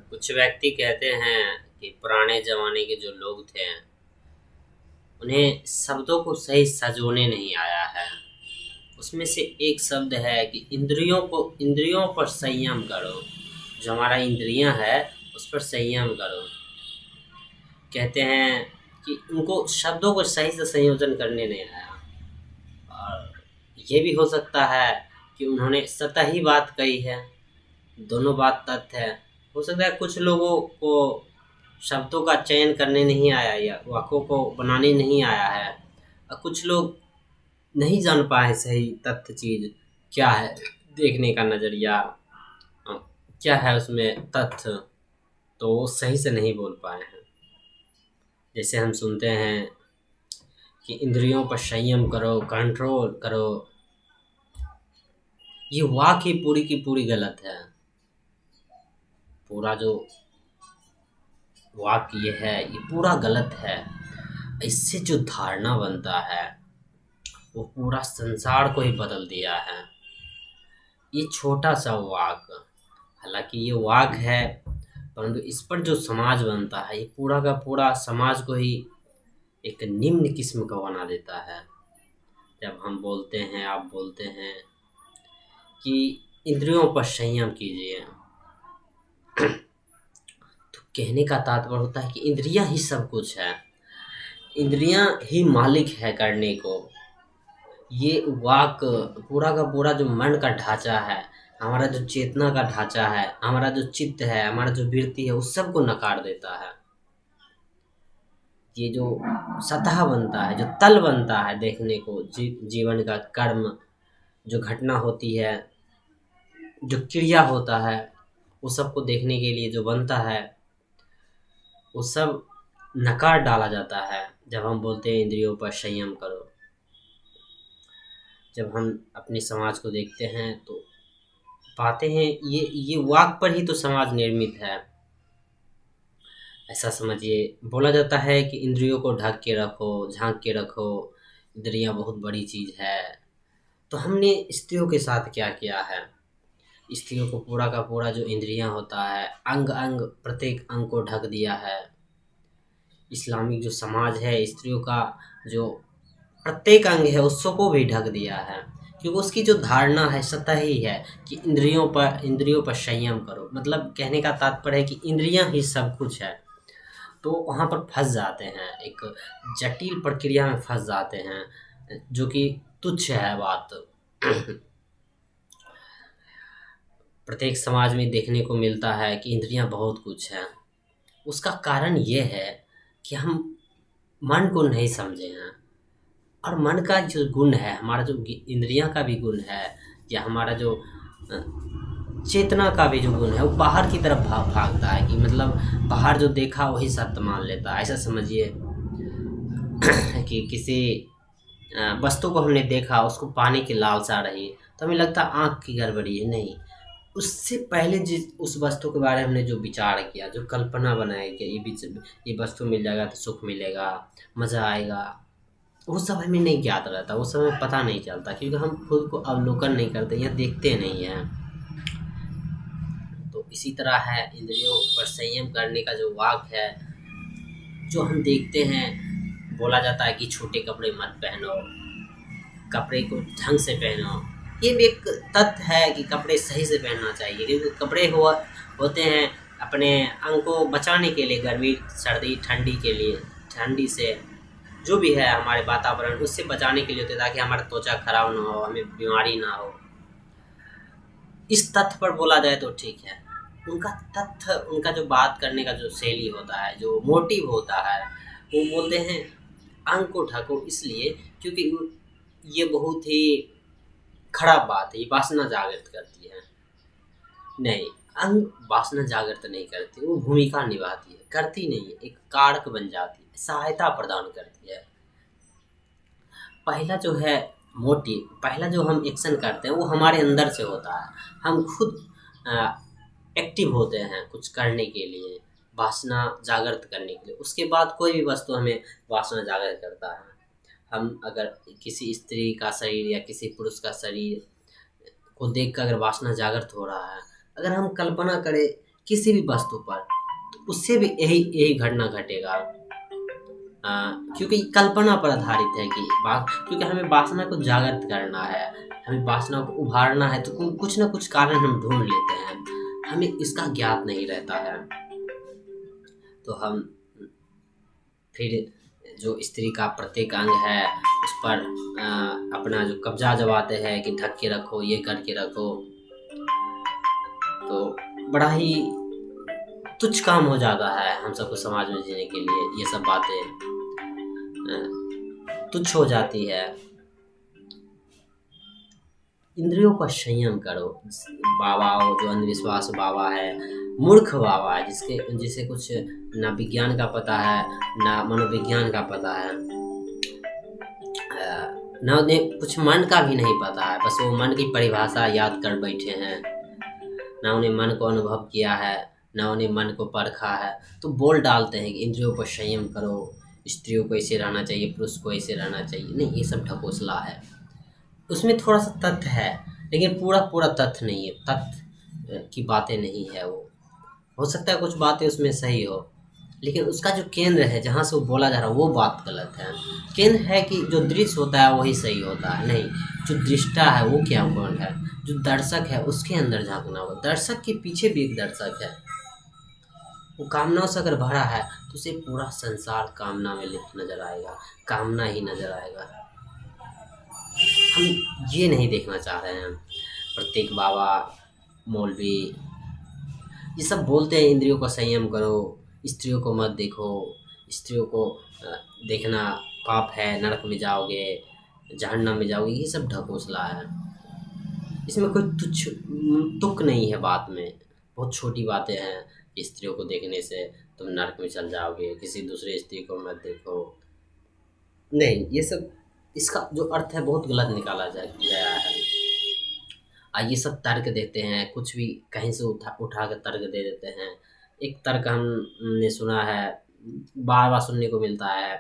कुछ व्यक्ति कहते हैं कि पुराने ज़माने के जो लोग थे, उन्हें शब्दों को सही सँजोने नहीं आया है। उसमें से एक शब्द है कि इंद्रियों पर संयम करो। जो हमारा इंद्रियाँ है, उस पर संयम करो। कहते हैं कि उनको शब्दों को सही से संयोजन करने नहीं आया। और ये भी हो सकता है कि उन्होंने सतही बात कही है, दोनों बात तथ्य है। हो सकता है कुछ लोगों को शब्दों का चयन करने नहीं आया या वाक्यों को बनाने नहीं आया है, और कुछ लोग नहीं जान पाए सही तथ्य चीज़ क्या है, देखने का नज़रिया अ, क्या है उसमें तथ्य, तो वो सही से नहीं बोल पाए हैं। जैसे हम सुनते हैं कि इंद्रियों पर संयम करो, कंट्रोल करो, ये वाक्य पूरी की पूरी गलत है। पूरा जो वाक्य ये है, ये पूरा गलत है। इससे जो धारणा बनता है, वो पूरा संसार को ही बदल दिया है। ये छोटा सा वाक, हालांकि ये वाक है, परंतु इस पर जो समाज बनता है, ये पूरा का पूरा समाज को ही एक निम्न किस्म का बना देता है। जब हम बोलते हैं, आप बोलते हैं कि इंद्रियों पर संयम कीजिए, तो कहने का तात्पर्य होता है कि इंद्रियां ही सब कुछ है, इंद्रियां ही मालिक है करने को। ये वाक पूरा का पूरा जो मन का ढांचा है, हमारा जो चेतना का ढांचा है, हमारा जो चित्त है, हमारा जो वृत्ति है, उस सब को नकार देता है। ये जो सतह बनता है, जो तल बनता है देखने को, जीवन का कर्म, जो घटना होती है, जो क्रिया होता है, वो सबको देखने के लिए जो बनता है, वो सब नकार डाला जाता है जब हम बोलते हैं इंद्रियों पर संयम करो। जब हम अपने समाज को देखते हैं तो पाते हैं ये वाक पर ही तो समाज निर्मित है। ऐसा समझिए, बोला जाता है कि इंद्रियों को ढक के रखो, झांक के रखो, इंद्रियां बहुत बड़ी चीज है। तो हमने स्त्रियों के साथ क्या किया है? स्त्रियों को पूरा का पूरा जो इंद्रियां होता है, अंग अंग, प्रत्येक अंग को ढक दिया है। इस्लामिक जो समाज है, स्त्रियों का जो प्रत्येक अंग है, उसको भी ढक दिया है, क्योंकि उसकी जो धारणा है सतही है कि इंद्रियों पर संयम करो। मतलब कहने का तात्पर्य है कि इंद्रियां ही सब कुछ है। तो वहाँ पर फंस जाते हैं, एक जटिल प्रक्रिया में फंस जाते हैं, जो कि तुच्छ है बात। प्रत्येक समाज में देखने को मिलता है कि इंद्रियां बहुत कुछ हैं। उसका कारण ये है कि हम मन को नहीं समझे हैं। और मन का जो गुण है, हमारा जो इंद्रियां का भी गुण है, या हमारा जो चेतना का भी जो गुण है, वो बाहर की तरफ भागता है। कि मतलब बाहर जो देखा वही सत्य मान लेता है। ऐसा समझिए कि किसी वस्तु को हमने देखा, उसको पाने की लालसा रही, तो हमें लगता आँख की गड़बड़ी है। नहीं, उससे पहले जिस उस वस्तु के बारे में हमने जो विचार किया, जो कल्पना बनाई कि ये वस्तु मिल जाएगा तो सुख मिलेगा, मज़ा आएगा, वो सब हमें नहीं ज्ञात रहता, वो सब हमें पता नहीं चलता, क्योंकि हम खुद को अवलोकन नहीं करते या देखते नहीं हैं। तो इसी तरह है इंद्रियों पर संयम करने का जो वाक है, जो हम देखते हैं, बोला जाता है कि छोटे कपड़े मत पहनो, कपड़े को ढंग से पहनो। ये भी एक तथ्य है कि कपड़े सही से पहनना चाहिए, क्योंकि कपड़े होते हैं अपने अंग को बचाने के लिए, गर्मी सर्दी ठंडी के लिए, ठंडी से जो भी है हमारे वातावरण, उससे बचाने के लिए होते हैं, ताकि हमारा त्वचा खराब ना हो, हमें बीमारी ना हो। इस तथ्य पर बोला जाए तो ठीक है। उनका तथ्य, उनका जो बात करने का जो शैली होता है, जो मोटिव होता है, वो बोलते हैं अंग को ढको, इसलिए क्योंकि ये बहुत ही खराब बात है, ये वासना जागृत करती है। नहीं, अंग वासना जागृत नहीं करती, वो भूमिका निभाती है, करती नहीं है, एक कारक बन जाती है, सहायता प्रदान करती है। पहला जो है मोटिव, पहला जो हम एक्शन करते हैं, वो हमारे अंदर से होता है। हम खुद एक्टिव होते हैं कुछ करने के लिए, वासना जागृत करने के लिए। उसके बाद कोई भी वस्तु हमें वासना जागृत करता है। हम अगर किसी स्त्री का शरीर या किसी पुरुष का शरीर को देख कर अगर वासना जागृत हो रहा है, अगर हम कल्पना करें किसी भी वस्तु पर, तो उससे भी यही यही घटना घटेगा। क्योंकि कल्पना पर आधारित है कि क्योंकि हमें वासना को जागृत करना है, हमें वासना को उभारना है, तो कुछ ना कुछ कारण हम ढूंढ लेते हैं, हमें इसका ज्ञात नहीं रहता है। तो हम फिर जो स्त्री का प्रत्येक अंग है उस पर अपना जो कब्जा जमाते हैं कि ढक के रखो, ये करके रखो, तो बड़ा ही तुच्छ काम हो जाता है हम सबको समाज में जीने के लिए। ये सब बातें तुच्छ हो जाती है। इंद्रियों का संयम करो। बाबा जो अंधविश्वास बाबा है, मूर्ख बाबा है, जिसे कुछ ना विज्ञान का पता है ना मनोविज्ञान का पता है, ना उन्हें कुछ मन का भी नहीं पता है, बस वो मन की परिभाषा याद कर बैठे हैं, ना उन्हें मन को अनुभव किया है, ना उन्हें मन को परखा है। तो बोल डालते हैं कि इंद्रियों पर संयम करो, स्त्रियों को ऐसे रहना चाहिए, पुरुष को ऐसे रहना चाहिए। नहीं, ये सब ढकोसला है। उसमें थोड़ा सा तथ्य है, लेकिन पूरा तथ्य नहीं है, तथ्य की बातें नहीं है। वो हो सकता है कुछ बातें उसमें सही हो, लेकिन उसका जो केंद्र है जहाँ से वो बोला जा रहा है वो बात गलत है। केंद्र है कि जो दृश्य होता है वही सही होता है, नहीं जो दृष्टा है वो क्या कौन है, जो दर्शक है उसके अंदर झांकना होगा। दर्शक के पीछे भी एक दर्शक है, वो कामनाओं से अगर भरा है तो उसे पूरा संसार कामना में लिप्त नजर आएगा, कामना ही नजर आएगा। हम ये नहीं देखना चाह रहे हैं। प्रत्येक बाबा मौलवी ये सब बोलते हैं इंद्रियों का संयम करो, स्त्रियों को मत देखो, स्त्रियों को देखना पाप है, नरक में जाओगे, जहन्नम में जाओगे। ये सब ढकोसला है, इसमें कोई तुक नहीं है बात में। बहुत छोटी बातें हैं कि स्त्रियों को देखने से तुम नरक में चल जाओगे, किसी दूसरे स्त्री को मत देखो। नहीं, ये सब इसका जो अर्थ है बहुत गलत निकाला गया है। ये सब तर्क देते हैं, कुछ भी कहीं से उठा कर तर्क दे देते हैं। एक तर्क हमने सुना है, बार बार सुनने को मिलता है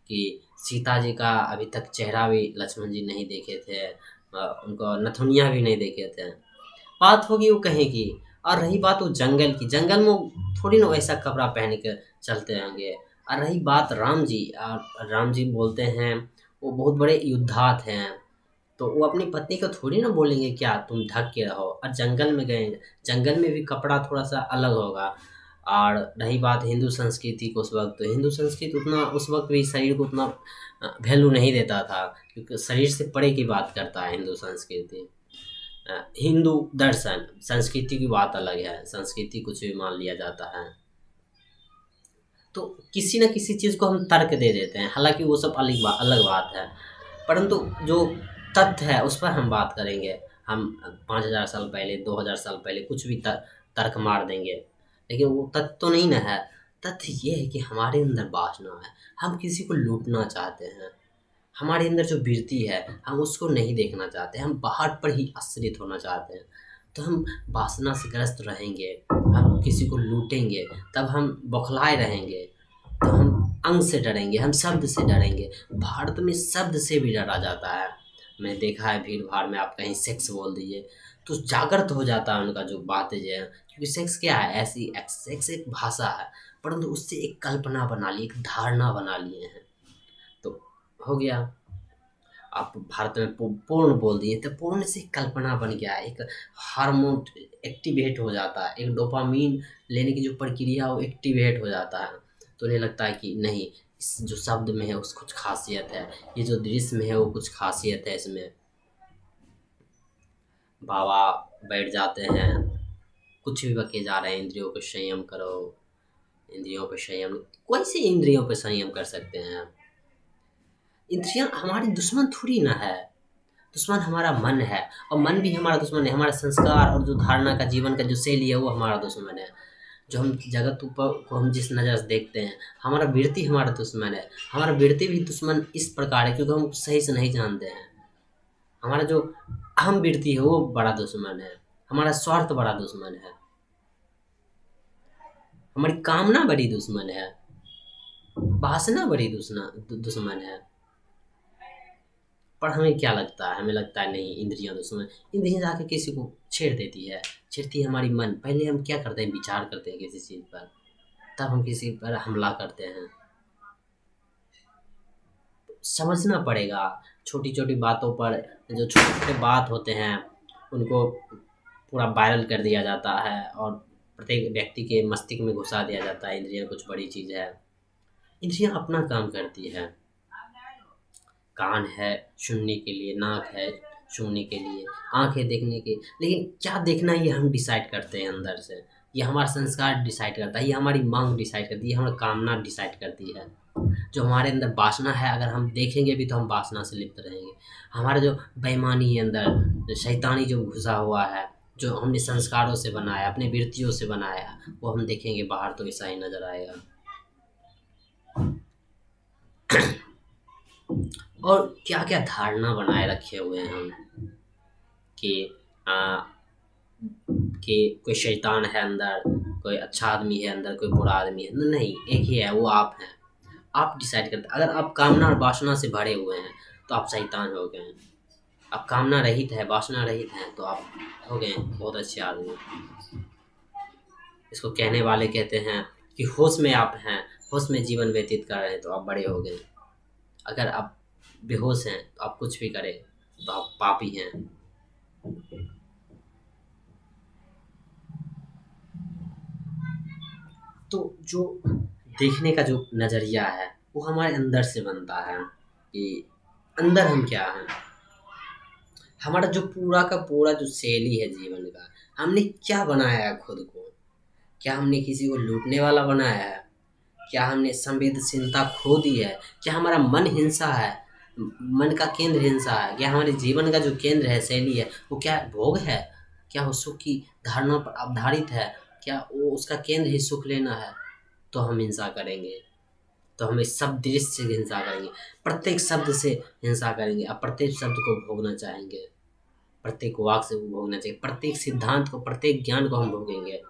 कि सीता जी का अभी तक चेहरा भी लक्ष्मण जी नहीं देखे थे, उनको नथुनिया भी नहीं देखे थे। बात होगी वो कहीं की। और रही बात वो जंगल की, जंगल में थोड़ी ना वैसा कपड़ा पहन के चलते होंगे। और रही बात राम जी, राम जी बोलते हैं वो बहुत बड़े योद्धा हैं, तो वो अपनी पत्नी को थोड़ी ना बोलेंगे क्या तुम ढक के रहो। और जंगल में गए, जंगल में भी कपड़ा थोड़ा सा अलग होगा। और रही बात हिंदू संस्कृति को, उस वक्त तो हिंदू संस्कृति उतना, उस वक्त भी शरीर को उतना वैल्यू नहीं देता था, क्योंकि शरीर से परे की बात करता है हिंदू संस्कृति। हिंदू दर्शन, संस्कृति की बात अलग है, संस्कृति कुछ भी मान लिया जाता है। तो किसी न किसी चीज़ को हम तर्क दे देते हैं, हालांकि वो सब अलग बात है, परंतु जो तथ्य है उस पर हम बात करेंगे। हम 5000 साल पहले, 2000 साल पहले कुछ भी तर्क मार देंगे, लेकिन वो तथ्य तो नहीं ना है। तथ्य ये है कि हमारे अंदर वासना है, हम किसी को लूटना चाहते हैं, हमारे अंदर जो वृत्ति है हम उसको नहीं देखना चाहते, हम बाहर पर ही आश्रित होना चाहते हैं। तो हम वासना से ग्रस्त रहेंगे, हम किसी को लूटेंगे, तब हम बौखलाए रहेंगे, तो हम अंग से डरेंगे, हम शब्द से डरेंगे। भारत में शब्द से भी डरा जाता है। मैंने देखा है भीड़ भाड़ में आप कहीं सेक्स बोल दीजिए तो जागृत हो जाता है उनका जो बातें जो है, क्योंकि सेक्स क्या है, ऐसी सेक्स एक भाषा है, परंतु उससे एक कल्पना बना ली, एक धारणा बना लिए हैं, तो हो गया। आप भारत में पूर्ण बोल दिए तो पूर्ण से कल्पना बन गया, एक हार्मोन एक्टिवेट हो जाता है, एक डोपामीन लेने की जो प्रक्रिया वो एक्टिवेट हो जाता है। तो उन्हें लगता है कि नहीं, इस जो शब्द में है उस कुछ खासियत है, ये जो दृश्य में है वो कुछ खासियत है इसमें। बाबा बैठ जाते हैं, कुछ भी बके जा रहे हैं, इंद्रियों को संयम करो, इंद्रियों पर संयम। कोई सी इंद्रियों पर संयम कर सकते हैं? इंद्रियां हमारी दुश्मन थोड़ी ना है, दुश्मन हमारा मन है, और मन भी हमारा दुश्मन है। हमारा संस्कार और जो धारणा का, जीवन का जो शैली है वो हमारा दुश्मन है। जो हम जगत ऊपर को हम जिस नज़र से देखते हैं, हमारा वृत्ति हमारा दुश्मन है। हमारा वृत्ति भी दुश्मन इस प्रकार है क्योंकि हम सही से नहीं जानते हैं। हमारा जो अहम वृत्ति है वो बड़ा दुश्मन है, हमारा स्वार्थ बड़ा दुश्मन है, हमारी कामना बड़ी दुश्मन है, वासना बड़ी दुश्मन है। पर हमें क्या लगता है, हमें लगता है नहीं इंद्रियां दुश्मन, इंद्रियां जाके किसी को छेड़ देती है, छेड़ती है हमारी मन। पहले हम क्या करते हैं, विचार करते हैं किसी चीज़ पर, तब हम किसी पर हमला करते हैं। समझना पड़ेगा, छोटी छोटी बातों पर, जो छोटे छोटे बात होते हैं उनको पूरा वायरल कर दिया जाता है और प्रत्येक व्यक्ति के मस्तिष्क में घुसा दिया जाता है इंद्रियां कुछ बड़ी चीज़ है। इंद्रियां अपना काम करती है, कान है सुनने के लिए, नाक है सूंघने के लिए, आँख है देखने के, लेकिन क्या देखना ये हम डिसाइड करते हैं अंदर से। ये हमारा संस्कार डिसाइड करता है, ये हमारी मांग डिसाइड करती है, ये हमारी कामना डिसाइड करती है। जो हमारे अंदर वासना है, अगर हम देखेंगे भी तो हम वासना से लिप्त रहेंगे। हमारा जो बेईमानी है अंदर, जो शैतानी जो घुसा हुआ है, जो हमने संस्कारों से बनाया, अपने वृत्तियों से बनाया, वो हम देखेंगे बाहर तो ऐसा ही नजर आएगा। और क्या क्या धारणा बनाए रखे हुए हैं हम कि आ, कि कोई शैतान है अंदर, कोई अच्छा आदमी है अंदर, कोई बुरा आदमी है। नहीं, एक ही है, वो आप हैं। आप डिसाइड करते हैं। अगर आप कामना और वासना से भरे हुए हैं तो आप शैतान हो गए हैं। आप कामना रहित है, वासना रहित हैं तो आप हो गए बहुत अच्छे आदमी। इसको कहने वाले कहते हैं कि होश में आप हैं, होश में जीवन व्यतीत कर रहे हैं तो आप बड़े हो गए। अगर आप बेहोश हैं तो आप कुछ भी करें तो आप पापी हैं। तो जो देखने का जो नज़रिया है वो हमारे अंदर से बनता है कि अंदर हम क्या हैं। हमारा जो पूरा का पूरा जो शैली है जीवन का, हमने क्या बनाया है खुद को। क्या हमने किसी को लूटने वाला बनाया है? क्या हमने संवेदनशीलता खो दी है? क्या हमारा मन हिंसा है, मन का केंद्र हिंसा है? क्या हमारे जीवन का जो केंद्र है, शैली है, वो क्या भोग है? क्या वो सुख की धारणा पर आधारित है? क्या वो उसका केंद्र ही सुख लेना है? तो हम हिंसा करेंगे, तो हमें सब दृश्य से हिंसा करेंगे, प्रत्येक शब्द से हिंसा करेंगे, अब प्रत्येक शब्द को भोगना चाहेंगे, प्रत्येक वाक से वो भोगना चाहिए, प्रत्येक सिद्धांत को, प्रत्येक ज्ञान को हम भोगेंगे,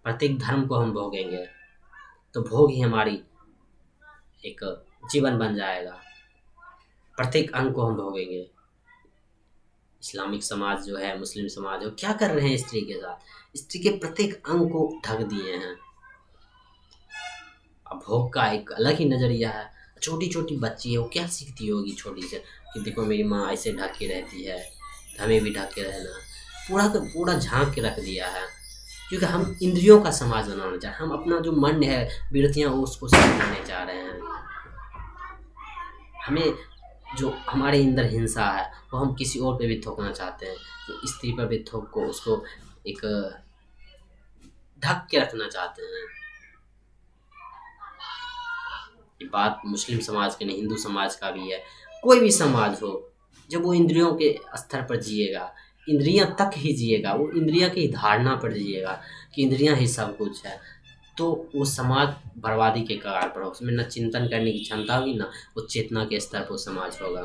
प्रत्येक धर्म को हम भोगेंगे। तो भोग ही हमारी एक जीवन बन जाएगा। प्रत्येक अंग को हम भोगेंगे। इस्लामिक समाज जो है, मुस्लिम समाज जो क्या कर रहे हैं स्त्री के साथ, स्त्री के प्रत्येक अंग को ढक दिए हैं। अब भोग का एक अलग ही नज़रिया है। छोटी छोटी बच्ची है, वो क्या सीखती होगी छोटी से कि देखो मेरी माँ ऐसे ढक के रहती है, हमें भी ढक के रहना। पूरा का पूरा झांक के रख दिया है, क्योंकि हम इंद्रियों का समाज बनाना चाह रहे हैं। हम अपना जो मन है, वृत्तियाँ, उसको समझाने चाह रहे हैं। हमें जो हमारे अंदर हिंसा है वो हम किसी और पे भी थोपना चाहते हैं, कि स्त्री पर भी थोप को उसको एक ढक के रखना चाहते हैं। ये बात मुस्लिम समाज के नहीं, हिंदू समाज का भी है। कोई भी समाज हो, जब वो इंद्रियों के स्तर पर जिएगा, इंद्रियां तक ही जिएगा, वो इंद्रिया की धारणा पर जिएगा कि इंद्रियां ही सब कुछ है, तो वो समाज बर्बादी के कगार पर हो। उसमें न चिंतन करने की क्षमता होगी, ना वो चेतना के स्तर पर समाज होगा।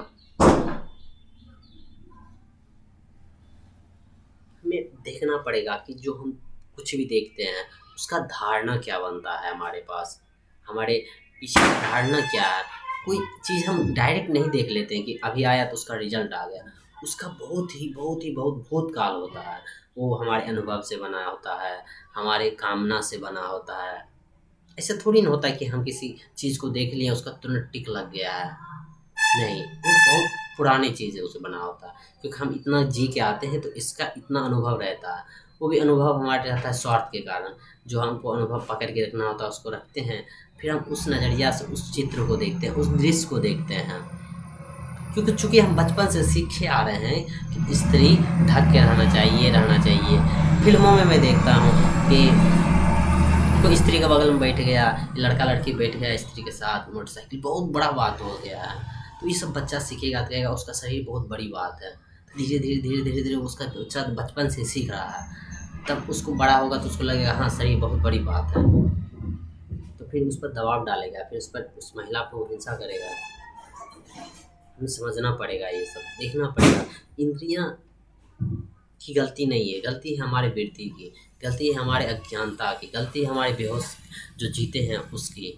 हमें देखना पड़ेगा कि जो हम कुछ भी देखते हैं उसका धारणा क्या बनता है हमारे पास, हमारे पीछे का धारणा क्या है। कोई चीज़ हम डायरेक्ट नहीं देख लेते हैं कि अभी आया तो उसका रिजल्ट आ गया। उसका बहुत भूतकाल होता है। वो हमारे अनुभव से बना होता है, हमारे कामना से बना होता है। ऐसे थोड़ी ना होता है कि हम किसी चीज़ को देख लिए उसका तुरंत टिक लग गया है। नहीं, वो बहुत पुरानी चीज़ है, उसे बना होता है। क्योंकि हम इतना जी के आते हैं तो इसका इतना अनुभव रहता है। वो भी अनुभव हमारे रहता है स्वार्थ के कारण। जो हमको अनुभव पकड़ के रखना होता है उसको रखते हैं, फिर हम उस नज़रिया से उस चित्र को देखते हैं, उस दृश्य को देखते हैं। क्योंकि चूंकि हम बचपन से सीखे आ रहे हैं कि स्त्री ढक के रहना चाहिए, रहना चाहिए। फिल्मों में मैं देखता हूँ कि कोई स्त्री के बगल में बैठ गया, लड़का लड़की बैठ गया स्त्री के साथ मोटरसाइकिल, बहुत बड़ा बात हो गया है। तो ये सब बच्चा सीखेगा तो कहेगा उसका शरीर बहुत बड़ी बात है। धीरे धीरे धीरे धीरे धीरे उसका बच्चा बचपन से सीख रहा है, तब उसको बड़ा होगा तो उसको लगेगा हाँ शरीर बहुत बड़ी बात है। तो फिर उस पर दबाव डालेगा, फिर उस पर, उस महिला पर हिंसा करेगा। हमें समझना पड़ेगा, ये सब देखना पड़ेगा। इंद्रियां की गलती नहीं है, गलती है हमारे वृत्ति की, गलती है हमारे अज्ञानता की, गलती है हमारे बेहोश जो जीते हैं उसकी।